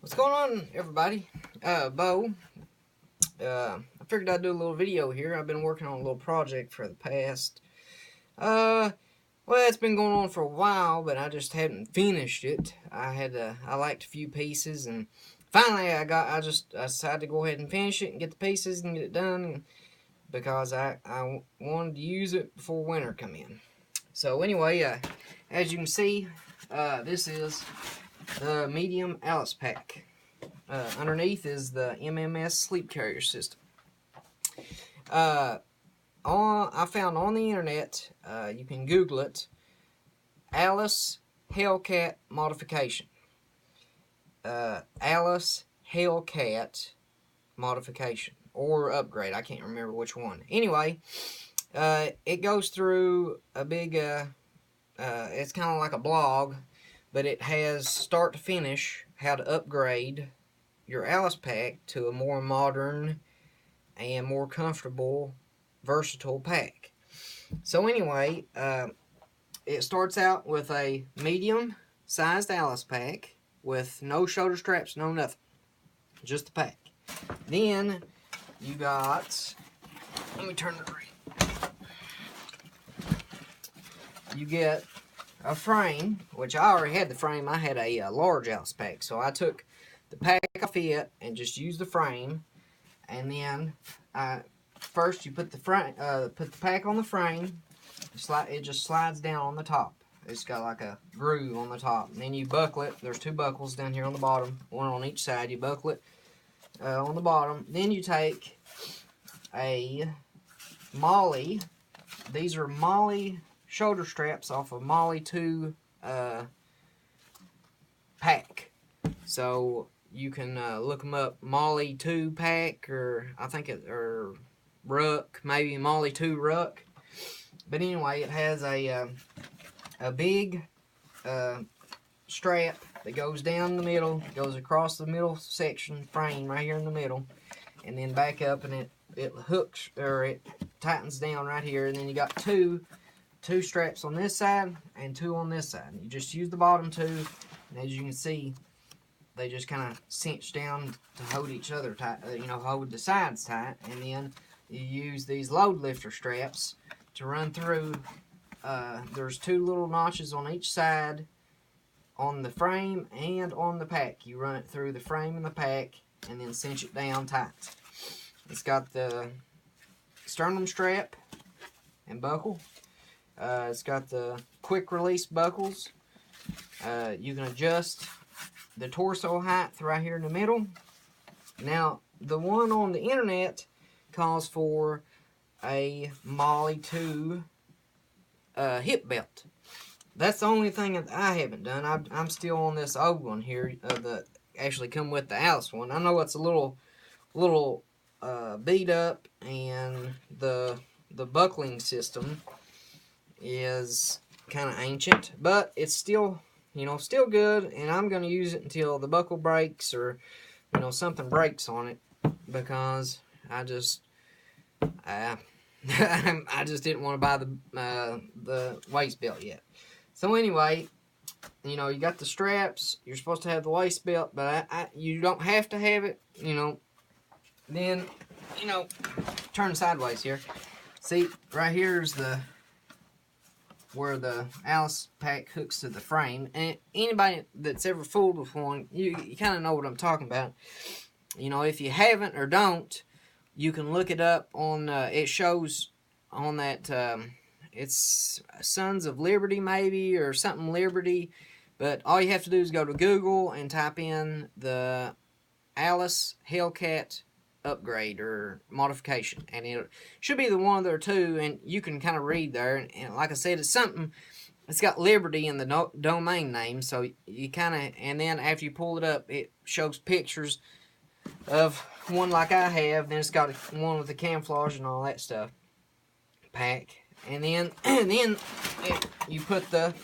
What's going on, everybody? Bo. I figured I'd do a little video here. I've been working on a little project for the past, well, it's been going on for a while, but I just hadn't finished it. I liked a few pieces, and finally I decided to go ahead and finish it and get the pieces and get it done because I wanted to use it before winter come in. So anyway, as you can see, this is the medium Alice pack. Underneath is the MMS sleep carrier system. I found on the internet, you can Google it, Alice Hellcat modification. Alice Hellcat modification or upgrade. I can't remember which one. Anyway, it goes through a big, it's kind of like a blog, but it has start to finish how to upgrade your Alice pack to a more modern and more comfortable, versatile pack. So anyway, it starts out with a medium-sized Alice pack with no shoulder straps, no nothing, just the pack. Then you got, let me turn it around. You get a frame, which I already had the frame. I had a large Alice pack, so I took the pack off it and just used the frame. And then first you put the pack on the frame. It just slides down on the top. It's got like a groove on the top. And then you buckle it. There's two buckles down here on the bottom, one on each side. You buckle it on the bottom. Then you take a Molly. These are Molly shoulder straps off of Molly 2 pack. So you can look them up, Molly 2 pack, or I think or Ruck, maybe Molly 2 Ruck. But anyway, it has a big strap that goes down the middle, goes across the middle section frame right here in the middle, and then back up, and it hooks, or it tightens down right here, and then you got two straps on this side and two on this side. You just use the bottom two, and as you can see, they just kind of cinch down to hold each other tight, hold the sides tight, and then you use these load lifter straps to run through. There's two little notches on each side on the frame and on the pack. You run it through the frame and the pack and then cinch it down tight. It's got the sternum strap and buckle. It's got the quick release buckles. You can adjust the torso height right here in the middle. Now, the one on the internet calls for a Molly 2 hip belt. That's the only thing that I haven't done. I'm still on this old one here that actually come with the Alice one. I know it's a little beat up, and the buckling system is kind of ancient, but it's still still good, and I'm going to use it until the buckle breaks or, something breaks on it, because I just didn't want to buy the waist belt yet. So anyway, you got the straps. You're supposed to have the waist belt, but you don't have to have it, Then, turn sideways here. See, right here's where the Alice pack hooks to the frame, and anybody that's ever fooled with one, you kind of know what I'm talking about. If you haven't or don't, you can look it up on, it shows on that, it's Sons of Liberty maybe, or something Liberty, but all you have to do is go to Google and type in the Alice Hellcat upgrade or modification, and it should be the one or two, and you can kind of read there, and like I said, it's got Liberty in the domain name, so you kind of, and then after you pull it up, it shows pictures of one like I have. Then it's got one with the camouflage and all that stuff pack, and then you put the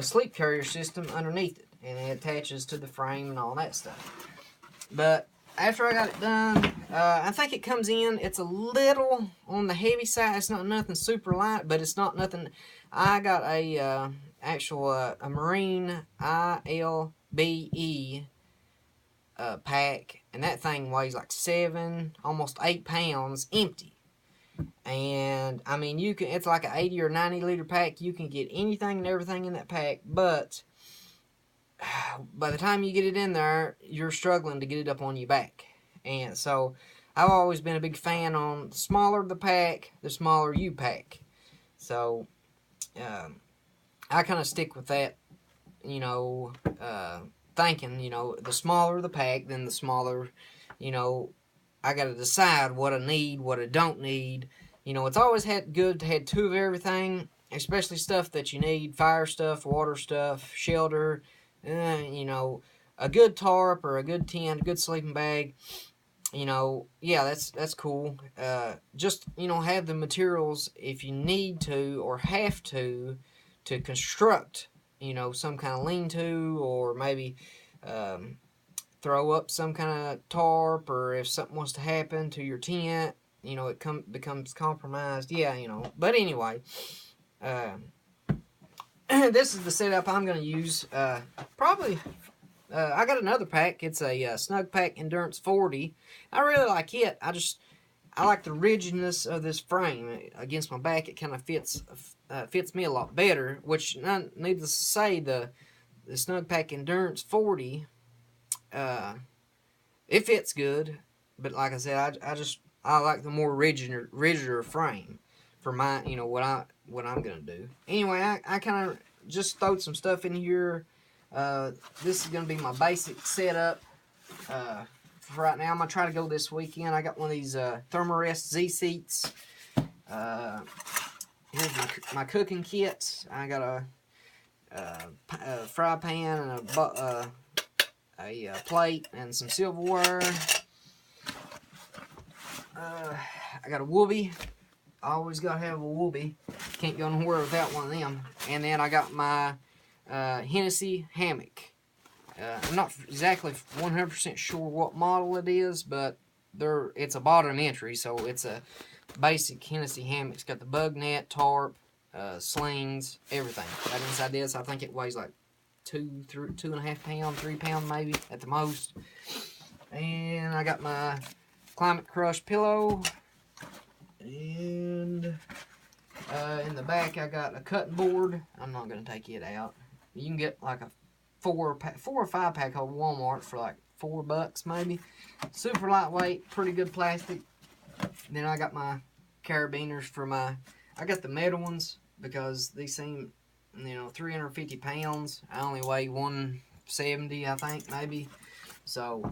sleep carrier system underneath it, and it attaches to the frame and all that stuff. But after I got it done, I think it comes in, it's a little on the heavy side. It's not nothing super light, but it's not nothing. I got a actual a Marine ILBE pack, and that thing weighs like 7, almost 8 pounds empty. And I mean, you can, it's like an 80 or 90 liter pack. You can get anything and everything in that pack, but by the time you get it in there, you're struggling to get it up on your back. And so I've always been a big fan on the smaller the pack, the smaller you pack. So I kind of stick with that, you know, thinking, you know, the smaller the pack, then the smaller, you know, I got to decide what I need, what I don't need. You know, it's always good to have 2 of everything, especially stuff that you need, fire stuff, water stuff, shelter, you know, a good tarp or a good tent, a good sleeping bag. You know, yeah, that's cool. Just, you know, have the materials if you need to or have to construct, you know, some kind of lean-to, or maybe throw up some kind of tarp, or if something wants to happen to your tent, you know, it becomes compromised. Yeah, you know. But anyway, this is the setup I'm going to use. Probably, I got another pack. It's a Snug Pack Endurance 40. I really like it. I like the rigidness of this frame against my back. It kind of fits me a lot better. Which, needless to say, the Snug Pack Endurance 40, it fits good. But like I said, I like the more rigider frame for my, you know, what I'm gonna do. Anyway, I kind of just throwed some stuff in here. This is gonna be my basic setup. For right now, I'm gonna try to go this weekend. I got one of these Thermarest Z seats. Here's my cooking kit. I got a fry pan and a plate and some silverware. I got a whoopee. I always gotta have a whoopee. Can't go nowhere without one of them. And then I got my Hennessy Hammock. I'm not exactly 100% sure what model it is, but it's a bottom entry, so it's a basic Hennessy Hammock. It's got the bug net, tarp, slings, everything. Right inside this, I think it weighs like 2.5 pounds, 3 pounds maybe at the most. And I got my Climate Crush pillow. And in the back, I got a cutting board. I'm not going to take it out. You can get like a 4 or 5 pack of Walmart for like $4 maybe. Super lightweight, pretty good plastic. Then I got my Carabiners for I got the metal ones because these seem, you know, 350 pounds. I only weigh 170, I think, maybe. So,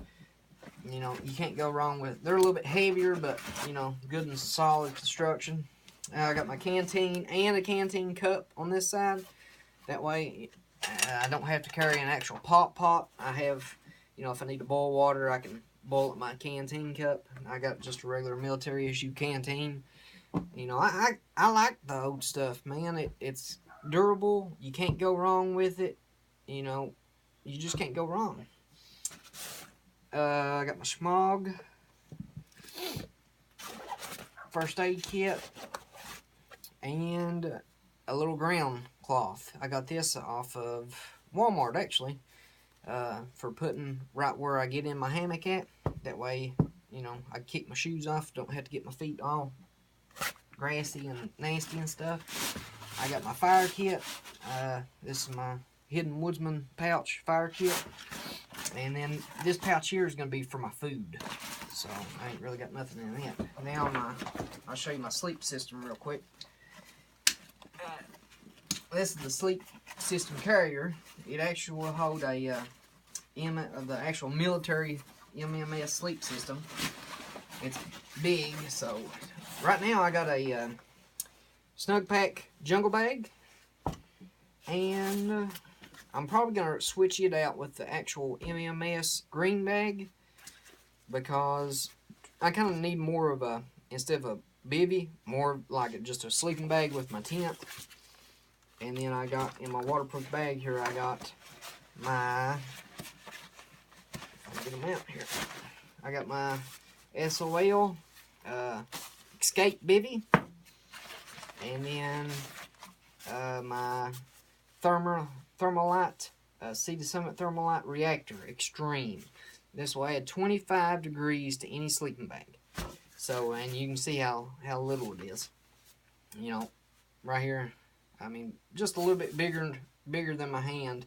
you know, you can't go wrong with, they're a little bit heavier, but, you know, good and solid construction. I got my canteen and a canteen cup on this side. That way, I don't have to carry an actual pot. I have, you know, if I need to boil water, I can boil it in my canteen cup. I got just a regular military issue canteen. You know, I like the old stuff, man. It's durable. You can't go wrong with it. You know, you just can't go wrong. I got my Schmog first aid kit and a little ground cloth. I got this off of Walmart, actually, for putting right where I get in my hammock at. That way, you know, I kick my shoes off, don't have to get my feet all grassy and nasty and stuff. I got my fire kit. This is my Hidden Woodsman pouch fire kit. And then this pouch here is going to be for my food. So I ain't really got nothing in it. Now I'll show you my sleep system real quick. This is the sleep system carrier. It actually will hold the actual military MMS sleep system. It's big, so right now I got a Snug Pack jungle bag, and I'm probably going to switch it out with the actual MMS green bag because I kind of need more of a, instead of a bivvy, more like just a sleeping bag with my tent. And then I got in my waterproof bag here, I got my, I'll get them out here. I got my SOL Escape bivvy, and then my Thermalite Sea to Summit Thermalite Reactor Extreme. This will add 25 degrees to any sleeping bag. So, and you can see how little it is. You know, right here, I mean, just a little bit bigger than my hand.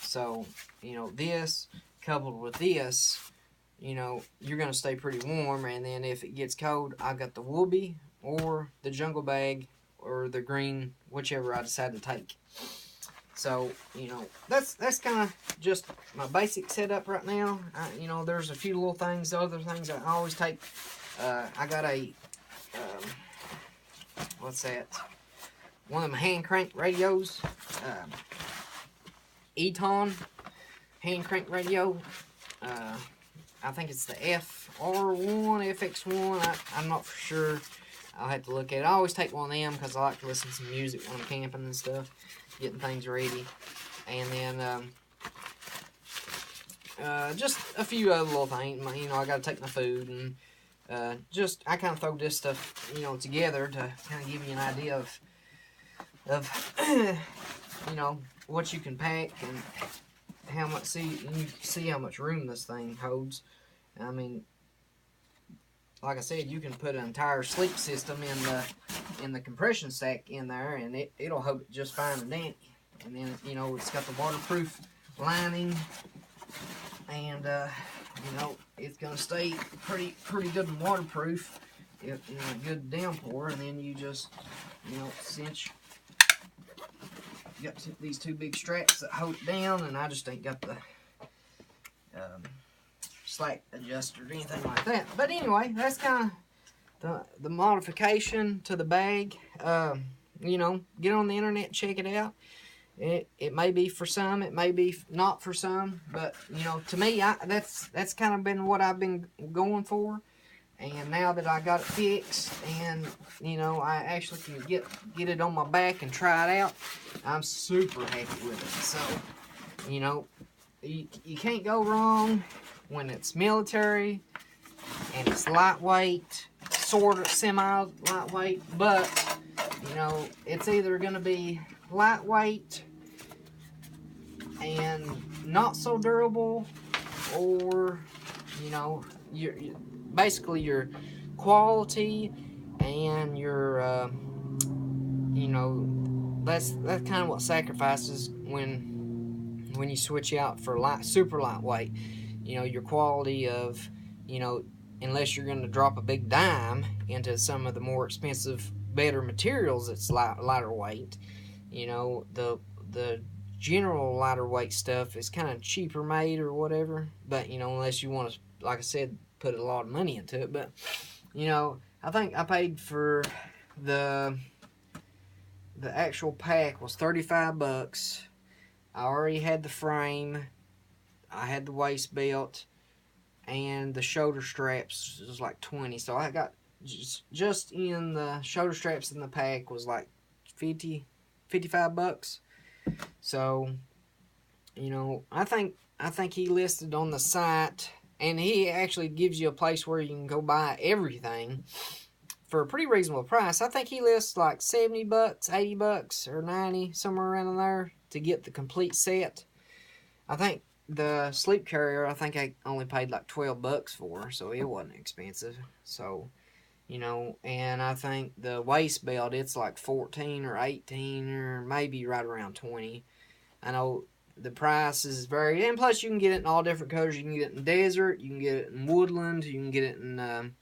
So, you know, this coupled with this, you know, you're going to stay pretty warm. And then if it gets cold, I've got the Whoopee or the jungle bag or the green, whichever I decide to take. So, you know, that's kind of just my basic setup right now. You know, there's a few little things, other things I always take. I got a, what's that? One of them hand crank radios. Eton hand crank radio. I think it's the FR1, FX1. I'm not for sure. I'll have to look at it. I always take one of them because I like to listen to some music when I'm camping and stuff, getting things ready. And then just a few other little things. You know, I got to take my food, and just I kind of throw this stuff, you know, together to kind of give you an idea of you know, what you can pack and how much. You can see how much room this thing holds. I mean, like I said, you can put an entire sleep system in the compression sack in there, and it'll hold it just fine and dandy. And then, you know, it's got the waterproof lining, and you know, it's gonna stay pretty good and waterproof in a good downpour. And then you just, you know, cinch. You got these two big straps that hold it down, and I just ain't got the slack adjuster or anything like that. But anyway, that's kind of the modification to the bag. You know, get on the internet, check it out. It may be for some, it may be not for some, but you know, to me, that's kind of been what I've been going for. And now that I got it fixed, and you know, I actually can get it on my back and try it out, I'm super happy with it. So, you know, you can't go wrong when it's military and it's lightweight, sort of semi-lightweight, but you know, it's either going to be lightweight and not so durable, or you know, basically your quality and your you know, that's kind of what sacrifices when you switch out for super lightweight. You know, your quality of, you know, unless you're going to drop a big dime into some of the more expensive, better materials that's lighter weight, you know, the general lighter weight stuff is kind of cheaper made or whatever. But, you know, unless you want to, like I said, put a lot of money into it. But, you know, I think I paid for the actual pack was $35. I already had the frame. I had the waist belt, and the shoulder straps was like $20. So I got just in the shoulder straps in the pack was like $55. So, you know, I think he listed on the site, and he actually gives you a place where you can go buy everything for a pretty reasonable price. I think he lists like $70, $80, or $90, somewhere around there to get the complete set. I think the sleep carrier, I think I only paid like $12 for, so it wasn't expensive. So, you know, and I think the waist belt, it's like 14 or 18 or maybe right around 20. I know the prices vary, and plus you can get it in all different colors. You can get it in desert, you can get it in woodland, you can get it in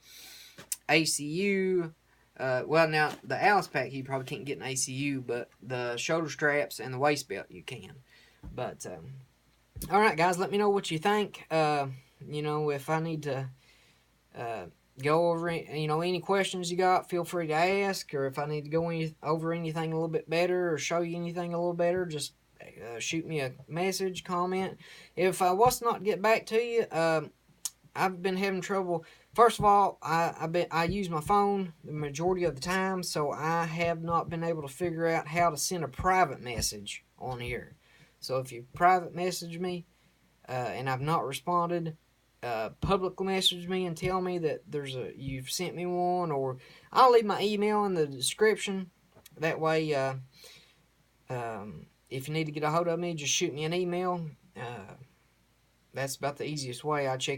ACU. Well, now the Alice pack you probably can't get in ACU, but the shoulder straps and the waist belt you can. But all right, guys, let me know what you think. You know, if I need to go over, you know, any questions you got, feel free to ask. Or if I need to go over anything a little bit better or show you anything a little better, just shoot me a message, comment. If I was not to get back to you, I've been having trouble. First of all, I use my phone the majority of the time, so I have not been able to figure out how to send a private message on here. So if you private message me and I've not responded, public message me and tell me that you've sent me one, or I'll leave my email in the description. That way, if you need to get a hold of me, just shoot me an email. That's about the easiest way. I check